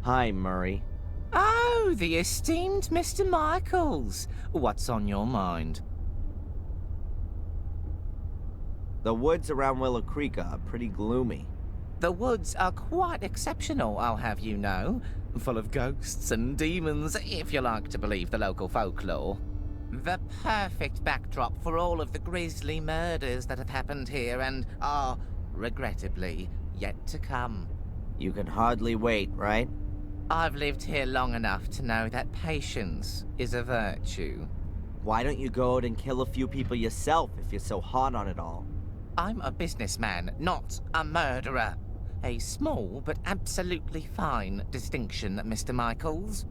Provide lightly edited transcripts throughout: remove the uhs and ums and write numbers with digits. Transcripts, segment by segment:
Hi, Murray. Oh, the esteemed Mr. Michaels. What's on your mind? The woods around Willow Creek are pretty gloomy. The woods are quite exceptional, I'll have you know. Full of ghosts and demons, if you like to believe the local folklore. The perfect backdrop for all of the grisly murders that have happened here and are, regrettably, yet to come. You can hardly wait, right? I've lived here long enough to know that patience is a virtue. Why don't you go out and kill a few people yourself if you're so hot on it all? I'm a businessman, not a murderer. A small but absolutely fine distinction, Mr. Michaels.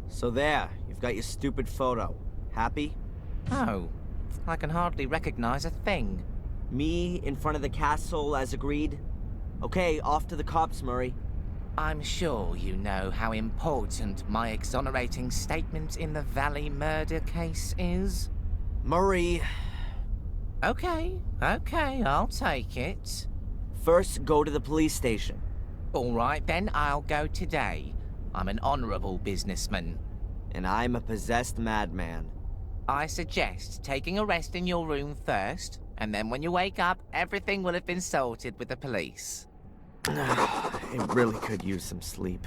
So there, you've got your stupid photo. Happy? Oh, I can hardly recognize a thing. Me in front of the castle as agreed? Okay, off to the cops, Murray. I'm sure you know how important my exonerating statement in the Valley murder case is. Murray. Okay, I'll take it. First, go to the police station. All right, then I'll go today. I'm an honorable businessman. And I'm a possessed madman. I suggest taking a rest in your room first, and then when you wake up, everything will have been sorted with the police. I really could use some sleep.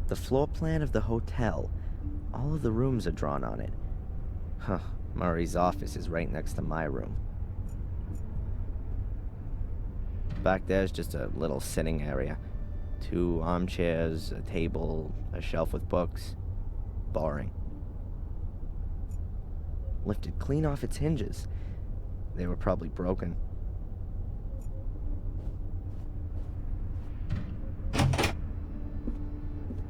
The floor plan of the hotel. All of the rooms are drawn on it. Huh, Murray's office is right next to my room. Back there's just a little sitting area. 2 armchairs, a table, a shelf with books. Boring. Lifted clean off its hinges. They were probably broken.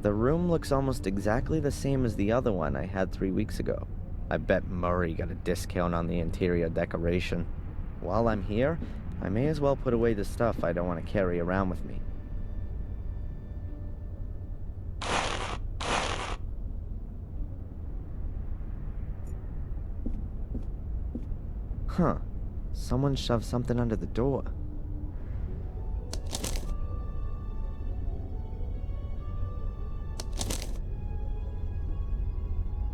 The room looks almost exactly the same as the other one I had 3 weeks ago. I bet Murray got a discount on the interior decoration. While I'm here, I may as well put away the stuff I don't want to carry around with me. Huh. Someone shoved something under the door.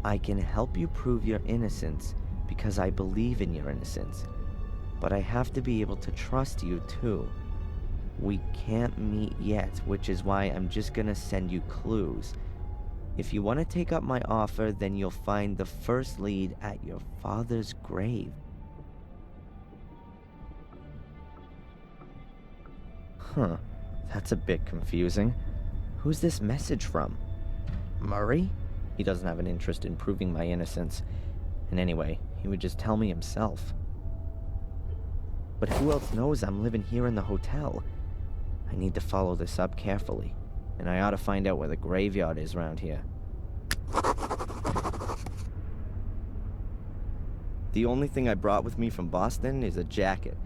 I can help you prove your innocence because I believe in your innocence. But I have to be able to trust you too. We can't meet yet, which is why I'm just gonna send you clues. If you want to take up my offer, then you'll find the first lead at your father's grave. Huh, that's a bit confusing. Who's this message from? Murray? He doesn't have an interest in proving my innocence. And anyway, he would just tell me himself. But who else knows I'm living here in the hotel? I need to follow this up carefully, and I ought to find out where the graveyard is around here. The only thing I brought with me from Boston is a jacket,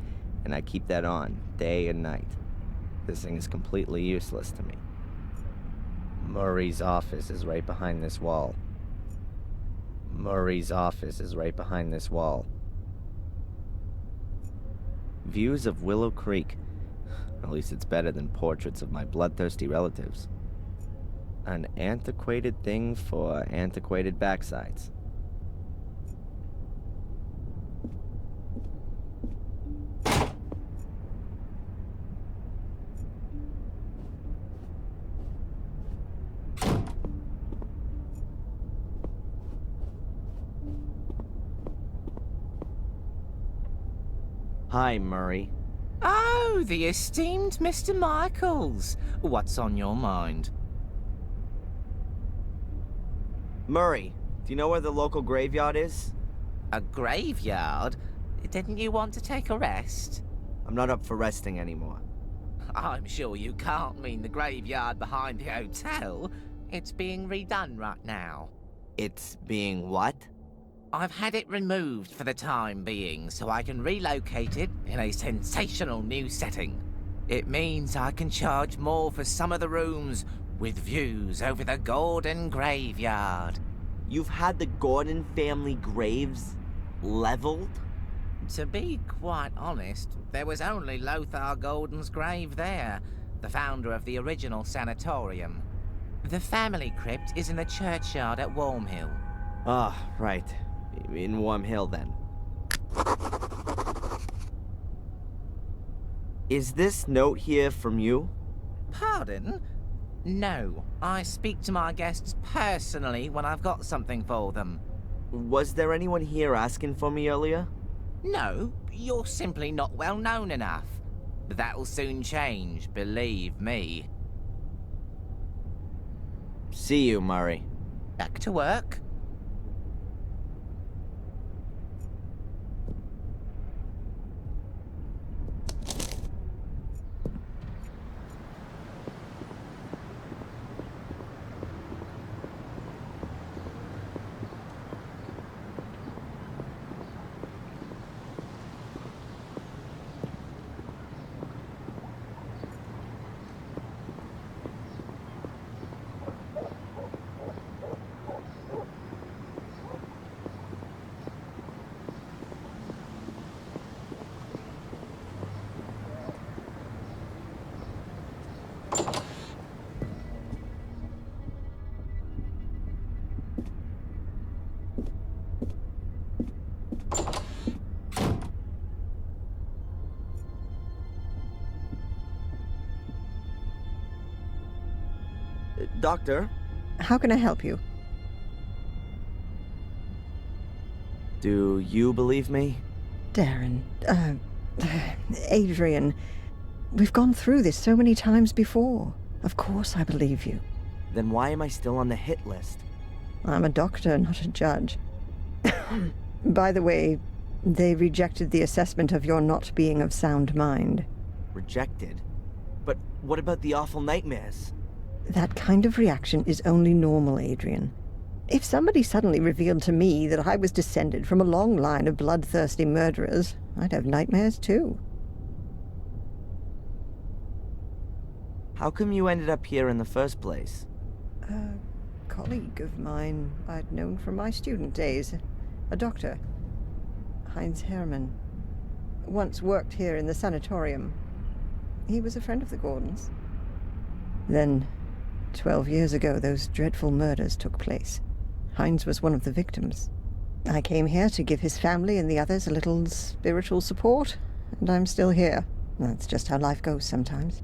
and I keep that on day and night. This thing is completely useless to me. Murray's office is right behind this wall. Murray's office is right behind this wall. Views of Willow Creek. At least it's better than portraits of my bloodthirsty relatives. An antiquated thing for antiquated backsides. Hi, Murray. Oh, the esteemed Mr. Michaels. What's on your mind? Murray, do you know where the local graveyard is? A graveyard? Didn't you want to take a rest? I'm not up for resting anymore. I'm sure you can't mean the graveyard behind the hotel. It's being redone right now. It's being what? I've had it removed for the time being, so I can relocate it in a sensational new setting. It means I can charge more for some of the rooms with views over the Gordon graveyard. You've had the Gordon family graves leveled? To be quite honest, there was only Lothar Gordon's grave there, the founder of the original sanatorium. The family crypt is in the churchyard at Wormhill. Ah, right. In Wormhill, then. Is this note here from you? Pardon? No, I speak to my guests personally when I've got something for them. Was there anyone here asking for me earlier? No, you're simply not well known enough. But that'll soon change, believe me. See you, Murray. Back to work. Doctor? How can I help you? Do you believe me? Darren, Adrian, we've gone through this so many times before. Of course I believe you. Then why am I still on the hit list? I'm a doctor, not a judge. By the way, they rejected the assessment of your not being of sound mind. Rejected? But what about the awful nightmares? That kind of reaction is only normal, Adrian. If somebody suddenly revealed to me that I was descended from a long line of bloodthirsty murderers, I'd have nightmares too. How come you ended up here in the first place? A colleague of mine I'd known from my student days. A doctor. Heinz Hermann. Once worked here in the sanatorium. He was a friend of the Gordons. Then, 12 years ago, those dreadful murders took place. Heinz was one of the victims. I came here to give his family and the others a little spiritual support, and I'm still here. That's just how life goes sometimes.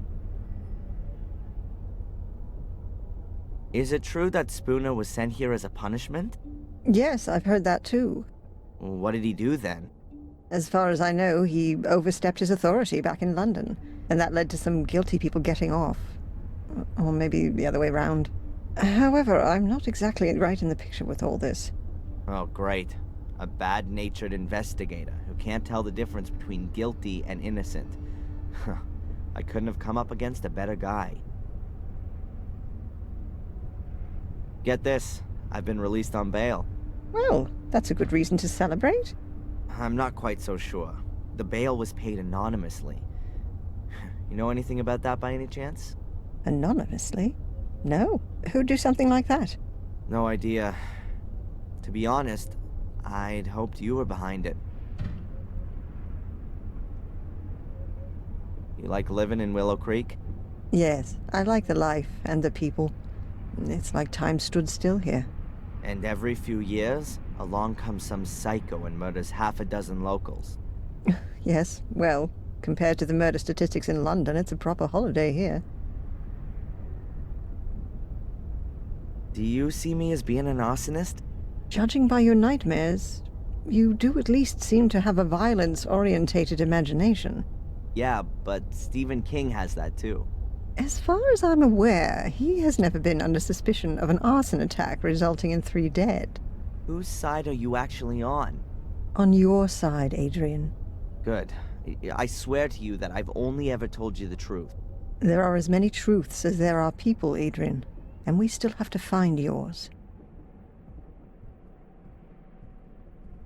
Is it true that Spooner was sent here as a punishment? Yes, I've heard that too. What did he do then? As far as I know, he overstepped his authority back in London, and that led to some guilty people getting off. Or maybe the other way round. However, I'm not exactly right in the picture with all this. Oh, great. A bad-natured investigator who can't tell the difference between guilty and innocent. I couldn't have come up against a better guy. Get this, I've been released on bail. Well, that's a good reason to celebrate. I'm not quite so sure. The bail was paid anonymously. You know anything about that by any chance? Anonymously? No. Who'd do something like that? No idea. To be honest, I'd hoped you were behind it. You like living in Willow Creek? Yes, I like the life and the people. It's like time stood still here. And every few years, along comes some psycho and murders half a dozen locals. Yes, well, compared to the murder statistics in London, it's a proper holiday here. Do you see me as being an arsonist? Judging by your nightmares, you do at least seem to have a violence-orientated imagination. Yeah, but Stephen King has that too. As far as I'm aware, he has never been under suspicion of an arson attack resulting in 3 dead. Whose side are you actually on? On your side, Adrian. Good. I swear to you that I've only ever told you the truth. There are as many truths as there are people, Adrian, and we still have to find yours.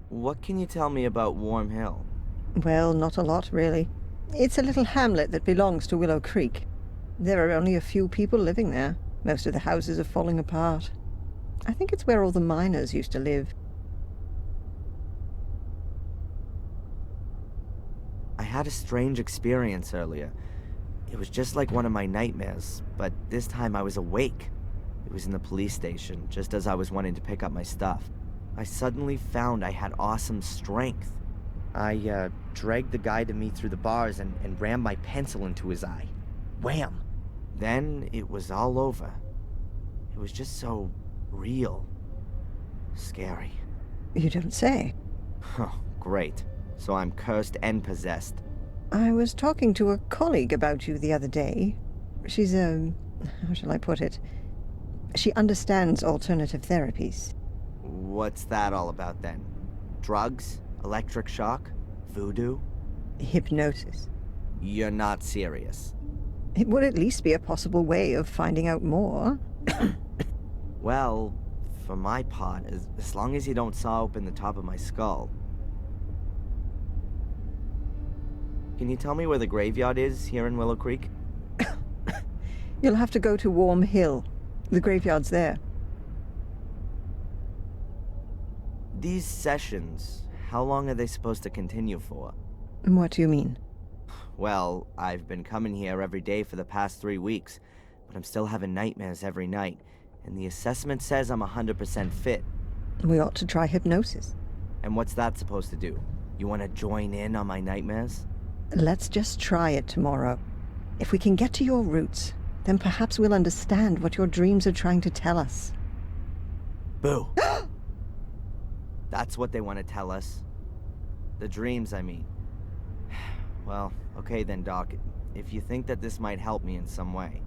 What can you tell me about Wormhill? Well, not a lot, really. It's a little hamlet that belongs to Willow Creek. There are only a few people living there. Most of the houses are falling apart. I think it's where all the miners used to live. I had a strange experience earlier. It was just like one of my nightmares, but this time I was awake. It was in the police station, just as I was wanting to pick up my stuff. I suddenly found I had awesome strength. I dragged the guy to me through the bars and rammed my pencil into his eye. Wham! Then it was all over. It was just so real. Scary. You don't say. Oh, great. So I'm cursed and possessed. I was talking to a colleague about you the other day. She's how shall I put it? She understands alternative therapies. What's that all about then? Drugs? Electric shock? Voodoo? Hypnosis. You're not serious. It would at least be a possible way of finding out more. Well, for my part, as long as you don't saw open the top of my skull. Can you tell me where the graveyard is here in Willow Creek? You'll have to go to Warm Hill. The graveyard's there. These sessions, how long are they supposed to continue for? What do you mean? Well, I've been coming here every day for the past 3 weeks, but I'm still having nightmares every night, and the assessment says I'm 100% fit. We ought to try hypnosis. And what's that supposed to do? You want to join in on my nightmares? Let's just try it tomorrow. If we can get to your roots, then perhaps we'll understand what your dreams are trying to tell us. Boo! That's what they want to tell us. The dreams, I mean. Well, okay then, Doc. If you think that this might help me in some way.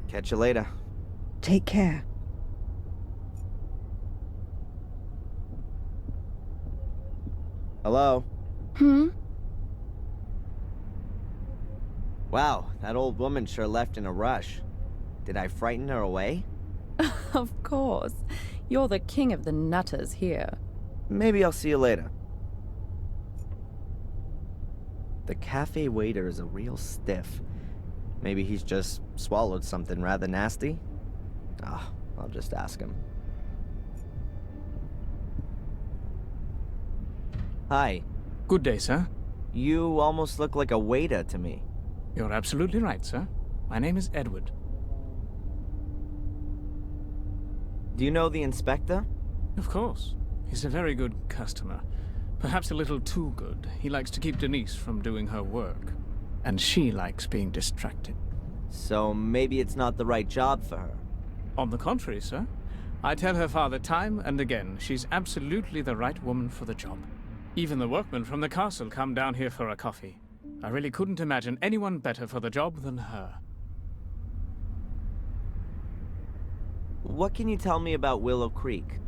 Catch you later. Take care. Hello? Hmm? Wow, that old woman sure left in a rush. Did I frighten her away? Of course. You're the king of the nutters here. Maybe I'll see you later. The cafe waiter is a real stiff. Maybe he's just swallowed something rather nasty? I'll just ask him. Hi. Good day, sir. You almost look like a waiter to me. You're absolutely right, sir. My name is Edward. Do you know the inspector? Of course. He's a very good customer. Perhaps a little too good. He likes to keep Denise from doing her work. And she likes being distracted. So maybe it's not the right job for her. On the contrary, sir. I tell her father time and again she's absolutely the right woman for the job. Even the workmen from the castle come down here for a coffee. I really couldn't imagine anyone better for the job than her. What can you tell me about Willow Creek?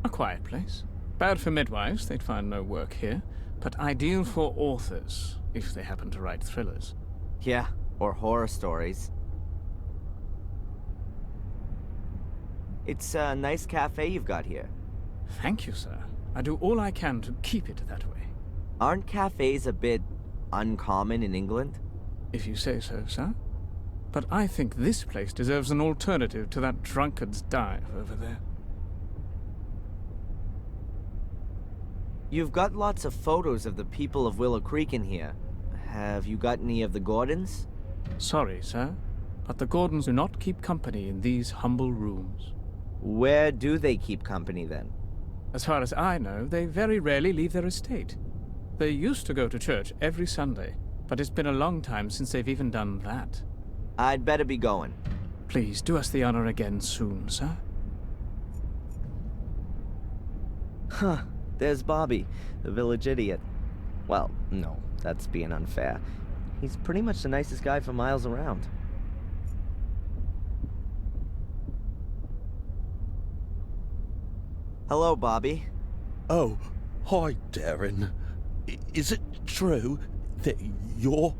A quiet place. Bad for midwives, they'd find no work here. But ideal for authors, if they happen to write thrillers. Yeah, or horror stories. It's a nice cafe you've got here. Thank you, sir. I do all I can to keep it that way. Aren't cafes a bit uncommon in England? If you say so, sir. But I think this place deserves an alternative to that drunkard's dive over there. You've got lots of photos of the people of Willow Creek in here. Have you got any of the Gordons? Sorry, sir, but the Gordons do not keep company in these humble rooms. Where do they keep company then? As far as I know, they very rarely leave their estate. They used to go to church every Sunday, but it's been a long time since they've even done that. I'd better be going. Please do us the honor again soon, sir. Huh. There's Bobby, the village idiot. Well, no, that's being unfair. He's pretty much the nicest guy for miles around. Hello, Bobby. Oh, hi, Darren. Is it true that you're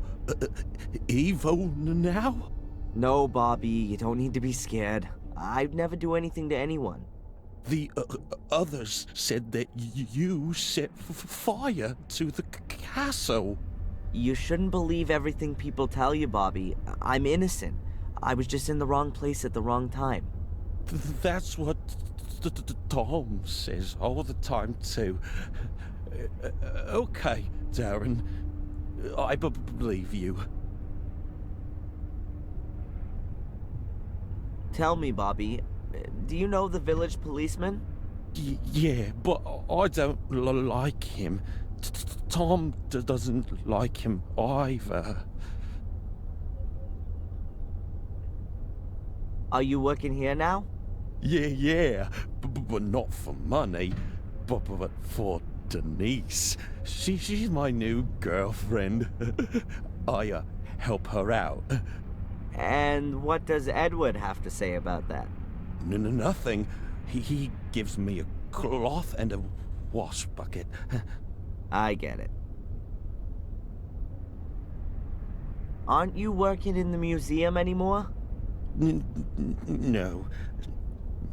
evil now? No, Bobby, you don't need to be scared. I'd never do anything to anyone. The others said that you set fire to the castle. You shouldn't believe everything people tell you, Bobby. I'm innocent. I was just in the wrong place at the wrong time. That's what Tom says all the time, too. Okay, Darren. I believe you. Tell me, Bobby, do you know the village policeman? Yeah, but I don't like him. Tom doesn't like him either. Are you working here now? Yeah, but not for money, but for Denise. She's my new girlfriend. I help her out. And what does Edward have to say about that? Nothing. He gives me a cloth and a wash bucket. I get it. Aren't you working in the museum anymore? No.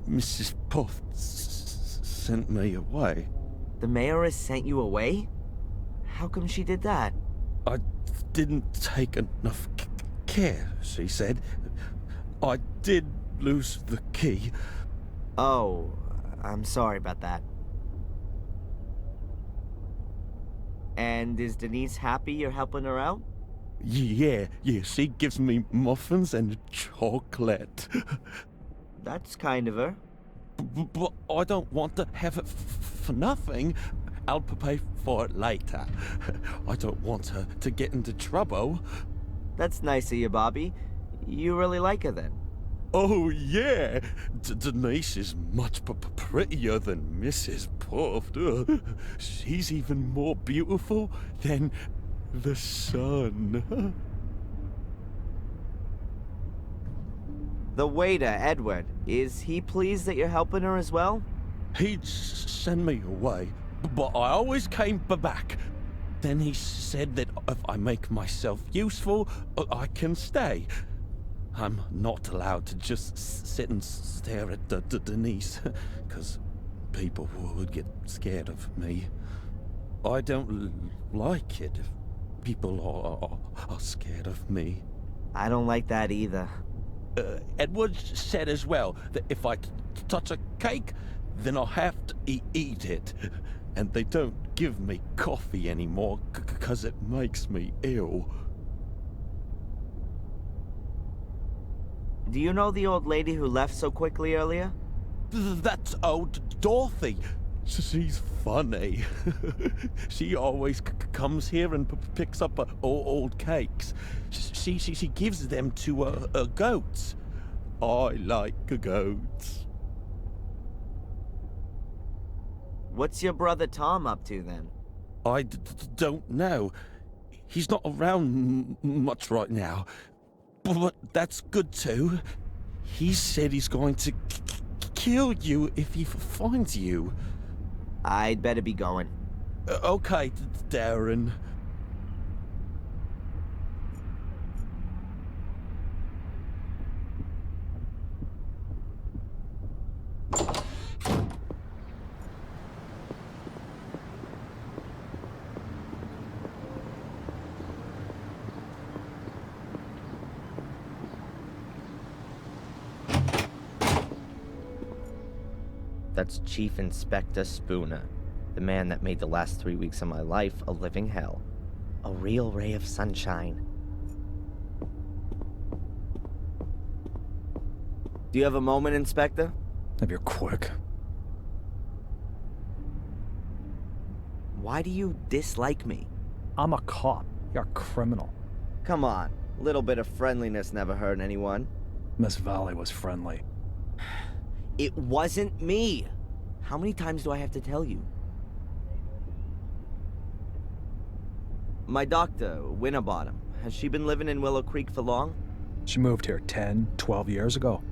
Mrs. Puff sent me away. The mayor has sent you away? How come she did that? I didn't take enough care, she said. I did lose the key. Oh, I'm sorry about that. And is Denise happy you're helping her out? Yeah, she gives me muffins and chocolate. That's kind of her. But I don't want to have it for nothing. I'll pay for it later. I don't want her to get into trouble. That's nice of you, Bobby. You really like her then? Oh, yeah. Denise is much prettier than Mrs. Puff. She's even more beautiful than the sun. The waiter, Edward, is he pleased that you're helping her as well? He'd send me away, but I always came back. Then he said that if I make myself useful, I can stay. I'm not allowed to just sit and stare at Denise, because people would get scared of me. I don't like it if people are scared of me. I don't like that either. Edward said as well that if I touch a cake, then I'll have to eat it. And they don't give me coffee anymore because it makes me ill. Do you know the old lady who left so quickly earlier? That's old Dorothy. She's funny. She always comes here and picks up old cakes. She gives them to goats. I like goats. What's your brother Tom up to then? I don't know. He's not around much right now. But that's good too. He said he's going to kill you if he finds you. I'd better be going. Okay, Darren. That's Chief Inspector Spooner, the man that made the last 3 weeks of my life a living hell. A real ray of sunshine. Do you have a moment, Inspector? If you're quick. Why do you dislike me? I'm a cop. You're a criminal. Come on, a little bit of friendliness never hurt anyone. Miss Valley was friendly. It wasn't me! How many times do I have to tell you? My doctor, Winterbottom, has she been living in Willow Creek for long? She moved here 10, 12 years ago.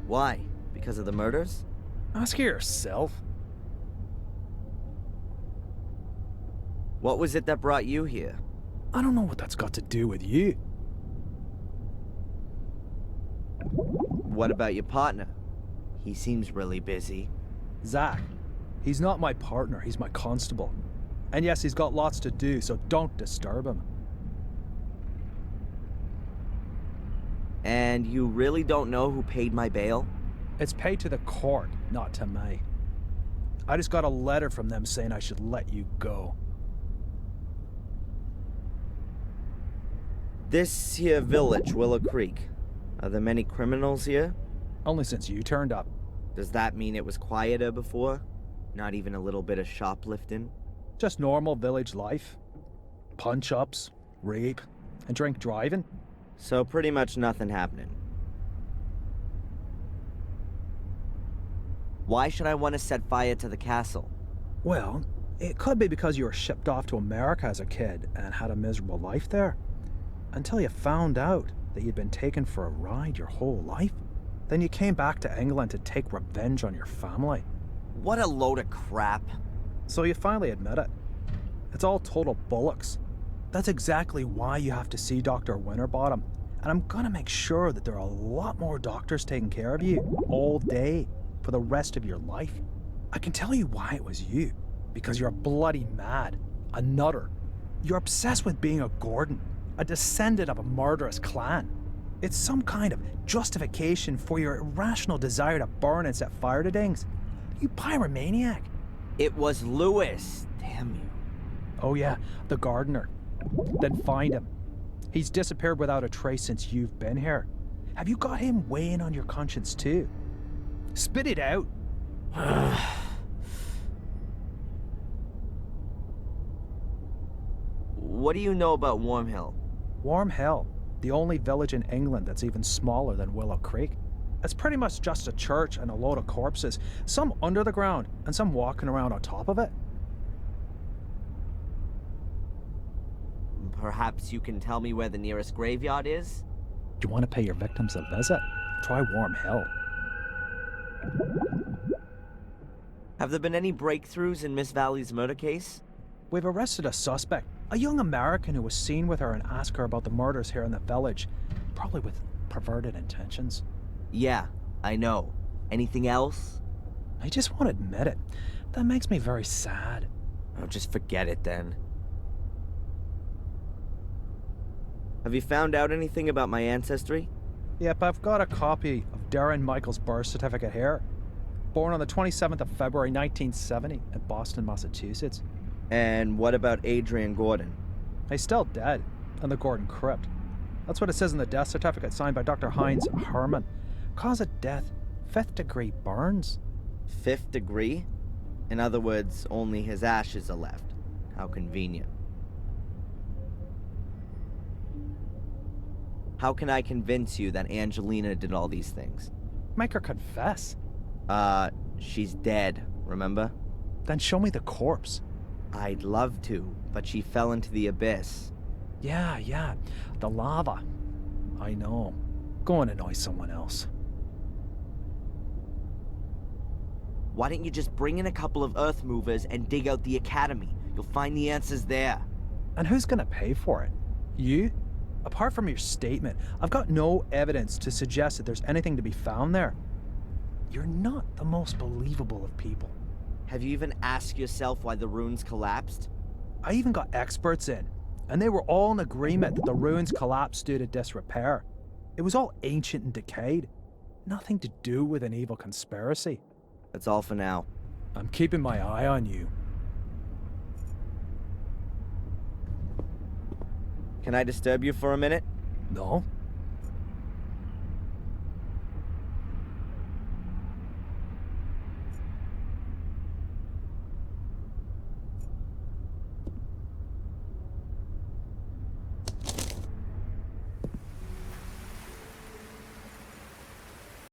Why? Because of the murders? Ask her yourself. What was it that brought you here? I don't know what that's got to do with you. What about your partner? He seems really busy. Zach. He's not my partner, he's my constable. And yes, he's got lots to do, so don't disturb him. And you really don't know who paid my bail? It's paid to the court, not to me. I just got a letter from them saying I should let you go. This here village, Willow Creek. Are there many criminals here? Only since you turned up. Does that mean it was quieter before? Not even a little bit of shoplifting? Just normal village life. Punch-ups, rape, and drink driving. So pretty much nothing happening. Why should I want to set fire to the castle? Well, it could be because you were shipped off to America as a kid and had a miserable life there. Until you found out that you'd been taken for a ride your whole life. Then you came back to England to take revenge on your family. What a load of crap. So you finally admit it. It's all total bollocks. That's exactly why you have to see Dr. Winterbottom. And I'm gonna make sure that there are a lot more doctors taking care of you all day for the rest of your life. I can tell you why it was you. Because you're bloody mad. A nutter. You're obsessed with being a Gordon. A descendant of a murderous clan. It's some kind of justification for your irrational desire to burn and set fire to things. You pyromaniac. It was Lewis. Damn you. Oh yeah, the gardener. Then find him. He's disappeared without a trace since you've been here. Have you got him weighing on your conscience too? Spit it out. What do you know about Wormhill? Wormhill, the only village in England that's even smaller than Willow Creek. It's pretty much just a church and a load of corpses, some under the ground and some walking around on top of it. Perhaps you can tell me where the nearest graveyard is? Do you want to pay your victims a visit? Try Wormhill. Have there been any breakthroughs in Miss Valley's murder case? We've arrested a suspect, a young American who was seen with her and asked her about the murders here in the village, probably with perverted intentions. Yeah, I know. Anything else? I just won't admit it. That makes me very sad. Oh, just forget it then. Have you found out anything about my ancestry? Yep, I've got a copy of Darren Michael's birth certificate here. Born on the 27th of February 1970 in Boston, Massachusetts. And what about Adrian Gordon? He's still dead in the Gordon Crypt. That's what it says in the death certificate signed by Dr. Heinz Herman. Cause of death, 5th degree burns. 5th degree? In other words, only his ashes are left. How convenient. How can I convince you that Angelina did all these things? Make her confess. She's dead, remember? Then show me the corpse. I'd love to, but she fell into the abyss. Yeah, the lava. I know. Go and annoy someone else. Why don't you just bring in a couple of earth movers and dig out the academy? You'll find the answers there. And who's gonna pay for it? You? Apart from your statement, I've got no evidence to suggest that there's anything to be found there. You're not the most believable of people. Have you even asked yourself why the ruins collapsed? I even got experts in, and they were all in agreement that the ruins collapsed due to disrepair. It was all ancient and decayed. Nothing to do with an evil conspiracy. That's all for now. I'm keeping my eye on you. Can I disturb you for a minute? No?